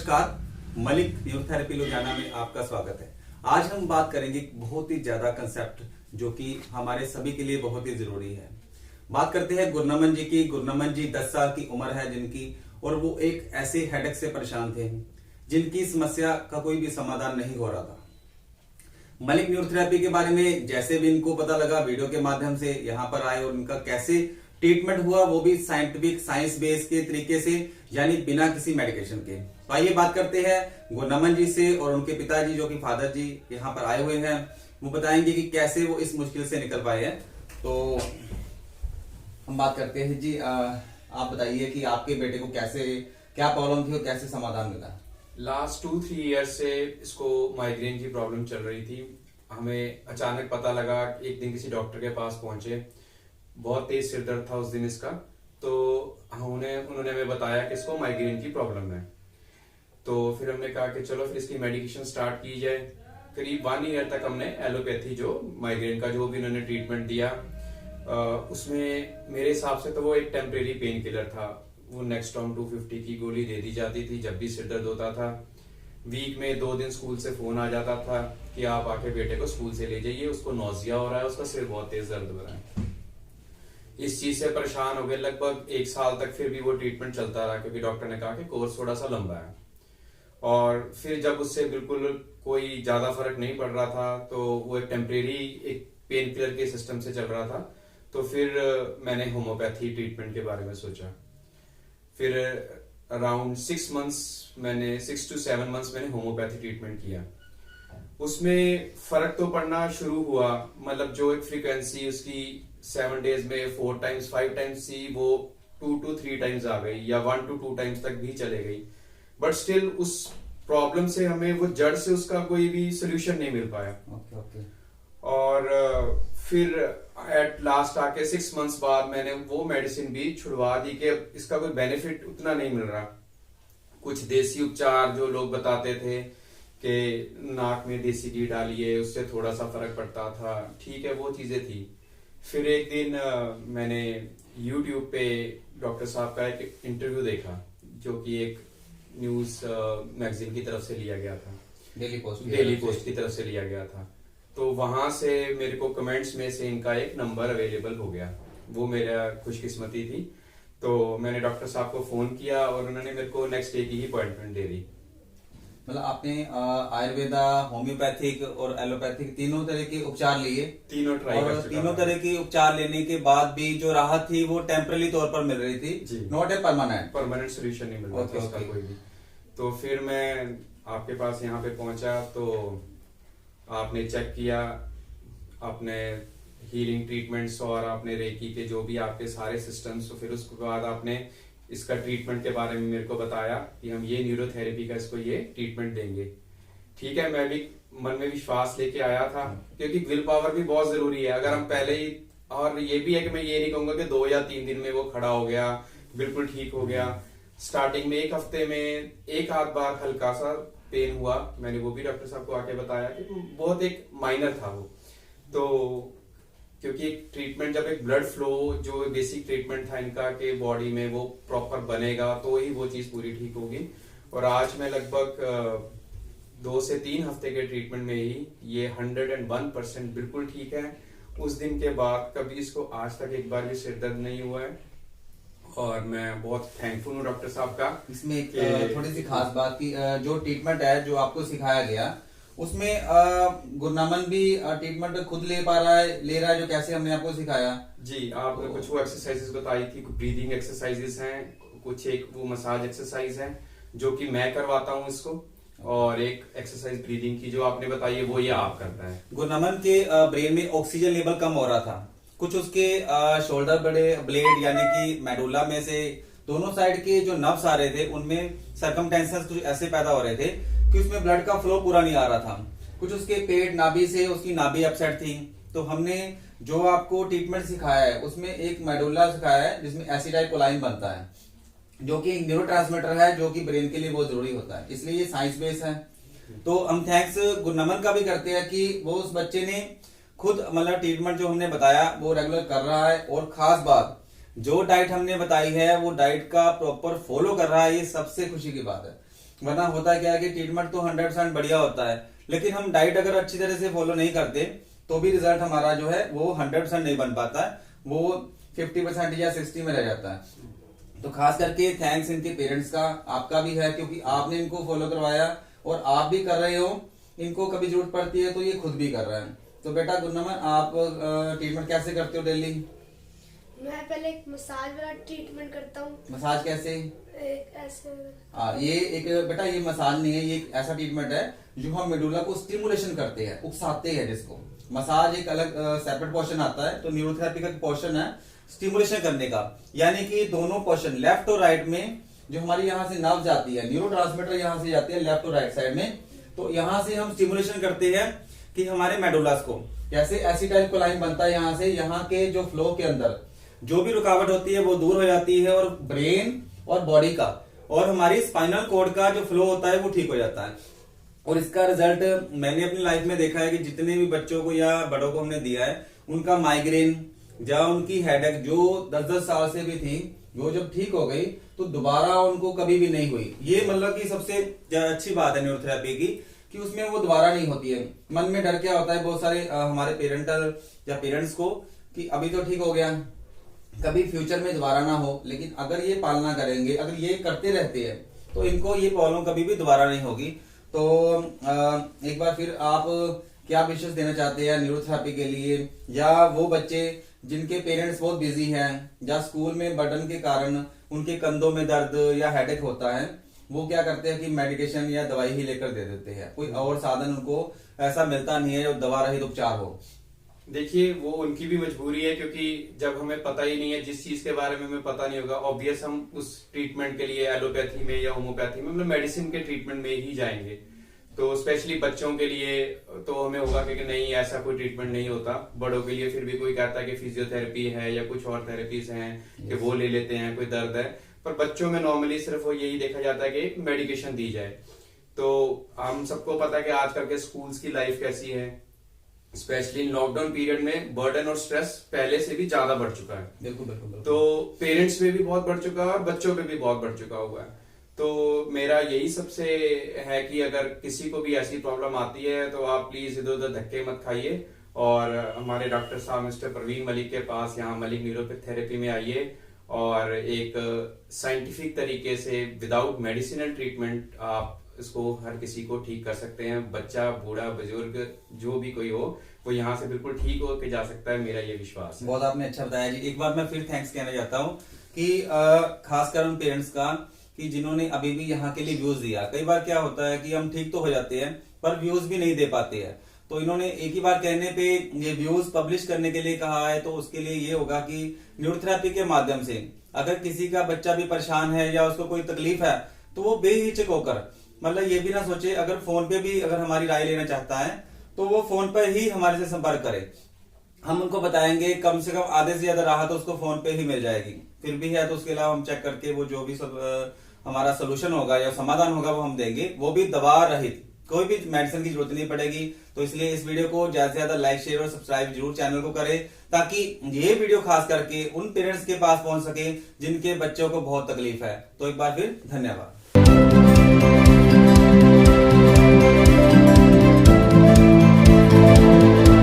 नमस्कार, मलिक न्यूरोथेरेपी लुधियाना में आपका स्वागत है। आज हम बात करेंगे बहुत ही ज्यादा कंसेप्ट जो कि हमारे सभी के लिए बहुत ही जरूरी है। बात करते हैं गुरनमन जी की। गुरनमन जी 10 साल की उम्र है जिनकी, और वो एक ऐसे हेडेक से परेशान थे जिनकी समस्या का कोई भी समाधान नहीं हो रहा था। मलिक न्यूरोथेरेपी के बारे में जैसे भी इनको पता लगा, वीडियो के माध्यम से यहाँ पर आए और उनका कैसे ट्रीटमेंट हुआ, वो भी साइंटिफिक साइंस बेस के तरीके से, यानी बिना किसी मेडिकेशन के। तो आइए बात करते हैं गुरनमन जी से, और उनके पिताजी जो कि फादर जी यहाँ पर आए हुए हैं, वो बताएंगे कि कैसे वो इस मुश्किल से निकल पाए हैं। तो हम बात करते हैं जी, आप बताइए कि आपके बेटे को कैसे, क्या प्रॉब्लम थी और कैसे समाधान मिला। लास्ट 2-3 ईयर्स से इसको माइग्रेन की प्रॉब्लम चल रही थी। हमें अचानक पता लगा, एक दिन किसी डॉक्टर के पास पहुंचे, बहुत तेज सिर दर्द था उस दिन इसका। तो उन्होंने हमें बताया कि इसको माइग्रेन की प्रॉब्लम है। तो फिर हमने कहा कि चलो फिर इसकी मेडिकेशन स्टार्ट की जाए। करीब 1 ईयर तक हमने एलोपैथी, जो माइग्रेन का जो भी उन्होंने ट्रीटमेंट दिया, उसमें मेरे हिसाब से तो वो एक टेम्परेरी पेन किलर था। वो नेक्सटॉम 250 की गोली दे दी जाती थी जब भी सिर दर्द होता था। वीक में 2 दिन स्कूल से फोन आ जाता था कि आप आके बेटे को स्कूल से ले जाइए, उसको नौजिया हो रहा है, उसका सिर बहुत तेज दर्द हो रहा है। इस चीज से परेशान हो गए। लगभग 1 साल तक फिर भी वो ट्रीटमेंट चलता रहा, क्योंकि डॉक्टर ने कहा कि कोर्स थोड़ा सा लंबा है। और फिर जब उससे बिल्कुल कोई ज्यादा फर्क नहीं पड़ रहा था, तो वो एक टेम्परेरी एक पेन किलर के सिस्टम से चल रहा था, तो फिर मैंने होम्योपैथी ट्रीटमेंट के बारे में सोचा। फिर अराउंड 6 to 7 मंथ्स मैंने होम्योपैथी ट्रीटमेंट किया। उसमें फर्क तो पड़ना शुरू हुआ, मतलब जो एक फ्रीक्वेंसी उसकी 7 डेज में 4 टाइम्स 5 टाइम्स थी, वो 2 to 3 टाइम्स आ गई, या 1 to 2 टाइम्स तक भी चले गई। बट स्टिल उस प्रॉब्लम से हमें वो जड़ से उसका कोई भी सोल्यूशन नहीं मिल पाया। और फिर एट लास्ट आके 6 मंथ्स बाद मैंने वो मेडिसिन भी छुड़वा दी कि इसका कोई बेनिफिट उतना नहीं मिल रहा। कुछ देसी उपचार जो लोग बताते थे कि नाक में देसी घी डालिए, उससे थोड़ा सा फर्क पड़ता था, ठीक है, वो चीजें थी। फिर एक दिन मैंने YouTube पे डॉक्टर साहब का एक इंटरव्यू देखा, जो कि एक न्यूज मैगजीन की तरफ से लिया गया था, डेली पोस्ट की तरफ से लिया गया था। तो वहां से मेरे को कमेंट्स में से इनका एक नंबर अवेलेबल हो गया। वो मेरा खुशकिस्मती थी। तो मैंने डॉक्टर साहब को फोन किया और उन्होंने मेरे को नेक्स्ट डे की ही अपॉइंटमेंट दे दी। मतलब आपने आयुर्वेदा, होम्योपैथिक और एलोपैथिक तीनों तरह के उपचार लिए, तीनों ट्राई कर चुका। तीनों तरह के उपचार लेने के बाद भी जो राहत थी वो टेम्पररी तौर पर मिल रही थी, नॉट ए परमानेंट सोल्यूशन नहीं मिल रहा था उसका कोई भी। तो फिर मैं आपके पास यहाँ पे पहुंचा, तो आपने चेक किया, आपने हीलिंग ट्रीटमेंट्स और आपने रेकी के जो भी आपके सारे सिस्टम्स, तो फिर उसके बाद आपने इसका ट्रीटमेंट के बारे में मेरे को बताया कि हम ये न्यूरोथेरेपी का इसको ये ट्रीटमेंट देंगे। ठीक है, मैं भी मन में विश्वास लेके आया था, क्योंकि विल पावर भी बहुत जरूरी है। अगर हम पहले ही, और ये भी है कि मैं ये नहीं कहूंगा कि 2 या 3 दिन में वो खड़ा हो गया, बिल्कुल ठीक हो गया। स्टार्टिंग में 1 हफ्ते में 1-8 बार हल्का सा पेन हुआ, मैंने वो भी डॉक्टर साहब को आके बताया कि बहुत एक माइनर था वो। तो क्योंकि एक ट्रीटमेंट, जब एक ब्लड फ्लो जो बेसिक ट्रीटमेंट था इनका के बॉडी में वो प्रॉपर बनेगा, तो ही वो चीज पूरी ठीक होगी। और आज मैं लगभग 2 से 3 हफ्ते के ट्रीटमेंट में ही ये 101% बिल्कुल ठीक है। उस दिन के बाद कभी इसको आज तक एक बार भी सिर दर्द नहीं हुआ है, और मैं बहुत थैंकफुल हूँ डॉक्टर साहब का। इसमें थोड़ी सी खास बात की, जो ट्रीटमेंट है जो आपको सिखाया गया, उसमें गुरनमन भी ट्रीटमेंट खुद ले रहा है जो कैसे हमने आपको सिखाया। जी, आपने कुछ वो एक्सरसाइजेस बताई थी, कुछ ब्रीदिंग एक्सरसाइजेस हैं, कुछ एक वो मसाज एक्सरसाइज है जो कि मैं करवाता हूँ इसको, और एक एक्सरसाइज ब्रीदिंग की जो आपने बताई है वो ये आप करता है। गुरनमन के ब्रेन में ऑक्सीजन लेवल कम हो रहा था, कुछ उसके शोल्डर बड़े ब्लेड यानी कि मेडुला में से दोनों साइड के जो नर्व्स आ रहे थे उनमें सरकमटेंसेस कुछ ऐसे पैदा हो रहे थे कि उसमें ब्लड का फ्लो पूरा नहीं आ रहा था। कुछ उसके पेट नाभि से उसकी नाभि अपसेट थी। तो हमने जो आपको ट्रीटमेंट सिखाया है उसमें एक मेडुला सिखाया है जिसमें एसिटाइलकोलाइन बनता है, जो कि एक न्यूरोट्रांसमीटर है जो कि ब्रेन के लिए बहुत जरूरी होता है, इसलिए ये साइंस बेस है। तो हम थैंक्स गुरनमन का भी करते हैं कि वो उस बच्चे ने खुद मतलब ट्रीटमेंट जो हमने बताया वो रेगुलर कर रहा है, और खास बात जो डाइट हमने बताई है वो डाइट का प्रॉपर फॉलो कर रहा है, ये सबसे खुशी की बात है। वरना होता क्या है कि ट्रीटमेंट तो 100% बढ़िया होता है, लेकिन हम डाइट अगर अच्छी तरह से फॉलो नहीं करते तो भी रिजल्ट हमारा जो है वो 100% नहीं बन पाता है, वो 50% या 60 में रह जाता है। तो खास करके थैंक्स इनके पेरेंट्स का, आपका भी है, क्योंकि आपने इनको फॉलो करवाया और आप भी कर रहे हो। इनको कभी जरूरत पड़ती है तो ये खुद भी कर रहे हैं। तो बेटा गुरनमन, आप ट्रीटमेंट कैसे करते हो डेली? मैं पहले एक मसाज वाला ट्रीटमेंट करता हूँ। मसाज कैसे? एक ऐसे ये एक बेटा, ये मसाज नहीं है, ये एक ऐसा ट्रीटमेंट है जो हम मेडुला को स्टिमुलेशन करते हैं, उकसाते हैं जिसको। मसाज एक अलग सेपरेट पोर्शन आता है, तो न्यूरोथेरेपी का पोर्शन है स्टिमुलेशन करने का, यानी कि दोनों पोर्शन लेफ्ट और राइट में जो हमारी यहाँ से नर्व जाती है, न्यूरो ट्रांसमीटर यहाँ से जाती है लेफ्ट और राइट साइड में, तो यहाँ से हम स्टिमुलेशन करते हैं कि हमारे मेडुलास को कैसे एसिटाइल कोलाइन बनता है, यहाँ से यहाँ के जो फ्लो के अंदर जो भी रुकावट होती है वो दूर हो जाती है, और ब्रेन और बॉडी का और हमारी स्पाइनल कॉर्ड का जो फ्लो होता है वो ठीक हो जाता है। और इसका रिजल्ट मैंने अपनी लाइफ में देखा है कि जितने भी बच्चों को या बड़ों को हमने दिया है, उनका माइग्रेन या उनकी हेडेक जो 10-10 साल से भी थी, वो जब ठीक हो गई तो दोबारा उनको कभी भी नहीं हुई। ये मतलब कि सबसे अच्छी बात है न्यूरोथेरेपी की कि उसमें वो दोबारा नहीं होती है। मन में डर क्या होता है बहुत सारे हमारे पेरेंटल या पेरेंट्स को कि अभी तो ठीक हो गया, कभी फ्यूचर में दोबारा ना हो। लेकिन अगर ये पालना करेंगे, अगर ये करते रहते हैं तो इनको ये प्रॉब्लम कभी भी दोबारा नहीं होगी। तो एक बार फिर आप क्या विशेष देना चाहते हैं न्यूरोथेरेपी के लिए, या वो बच्चे जिनके पेरेंट्स बहुत बिजी हैं या स्कूल में बर्डन के कारण उनके कंधों में दर्द या हेडेक होता है, वो क्या करते हैं कि मेडिकेशन या दवाई ही लेकर दे देते हैं, कोई और साधन उनको ऐसा मिलता नहीं है जो दवा रहित उपचार हो। देखिए, वो उनकी भी मजबूरी है, क्योंकि जब हमें पता ही नहीं है, जिस चीज के बारे में हमें पता नहीं होगा, ऑब्वियस हम उस ट्रीटमेंट के लिए एलोपैथी में या होम्योपैथी में, मतलब मेडिसिन के ट्रीटमेंट में ही जाएंगे। तो स्पेशली बच्चों के लिए तो हमें होगा कि नहीं, ऐसा कोई ट्रीटमेंट नहीं होता। बड़ों के लिए फिर भी कोई कहता है कि फिजियोथेरेपी है या कुछ और थेरेपीज हैं कि वो ले लेते हैं, कोई दर्द है। पर बच्चों में नॉर्मली सिर्फ वो यही देखा जाता है कि मेडिकेशन दी जाए। तो हम सबको पता है कि आजकल के स्कूल्स की लाइफ कैसी है, स्पेशली लॉकडाउन पीरियड में बर्डन और स्ट्रेस पहले से भी ज्यादा बढ़ चुका है। बिल्कुल बिल्कुल। तो पेरेंट्स में भी बहुत बढ़ चुका है और बच्चों पे भी बहुत बढ़ चुका हुआ है। तो मेरा यही सबसे है कि अगर किसी को भी ऐसी प्रॉब्लम आती है तो आप प्लीज इधर उधर धक्के मत खाइए और हमारे डॉक्टर साहब मिस्टर प्रवीण मलिक के पास, यहाँ मलिक न्यूरोथेरेपी में आइए और एक साइंटिफिक तरीके से विदाउट मेडिसिनल ट्रीटमेंट आप इसको हर किसी को ठीक कर सकते हैं। बच्चा, बूढ़ा, बुजुर्ग, जो भी कोई हो, वो यहाँ से बिल्कुल ठीक होके जा सकता है, मेरा ये विश्वास है। बहुत आपने अच्छा बताया जी। एक बार मैं फिर थैंक्स कहना चाहता हूँ कि खासकर उन पेरेंट्स का कि जिन्होंने अभी भी यहाँ के लिए व्यूज दिया। कई बार क्या होता है कि हम ठीक तो हो जाते हैं पर व्यूज भी नहीं दे पाते हैं, तो इन्होंने एक ही बार कहने पे ये व्यूज पब्लिश करने के लिए कहा है। तो उसके लिए ये होगा कि न्यूरोथेरेपी के माध्यम से अगर किसी का बच्चा भी परेशान है या उसको कोई तकलीफ है तो वो बेहिचक होकर, मतलब ये भी ना सोचे, अगर फोन पे भी अगर हमारी राय लेना चाहता है तो वो फोन पर ही हमारे से संपर्क करे। हम उनको बताएंगे, कम से कम आधे से ज्यादा राहत तो उसको फोन पे ही मिल जाएगी। फिर भी है तो उसके अलावा हम चेक करके वो जो भी सब हमारा सोल्यूशन होगा या समाधान होगा वो हम देंगे, वो भी दवा रहित, कोई भी मेडिसिन की जरूरत नहीं पड़ेगी। तो इसलिए इस वीडियो को ज्यादा से ज्यादा लाइक, शेयर और सब्सक्राइब जरूर चैनल को करें, ताकि ये वीडियो खास करके उन पेरेंट्स के पास पहुंच सके जिनके बच्चों को बहुत तकलीफ है। तो एक बार फिर धन्यवाद।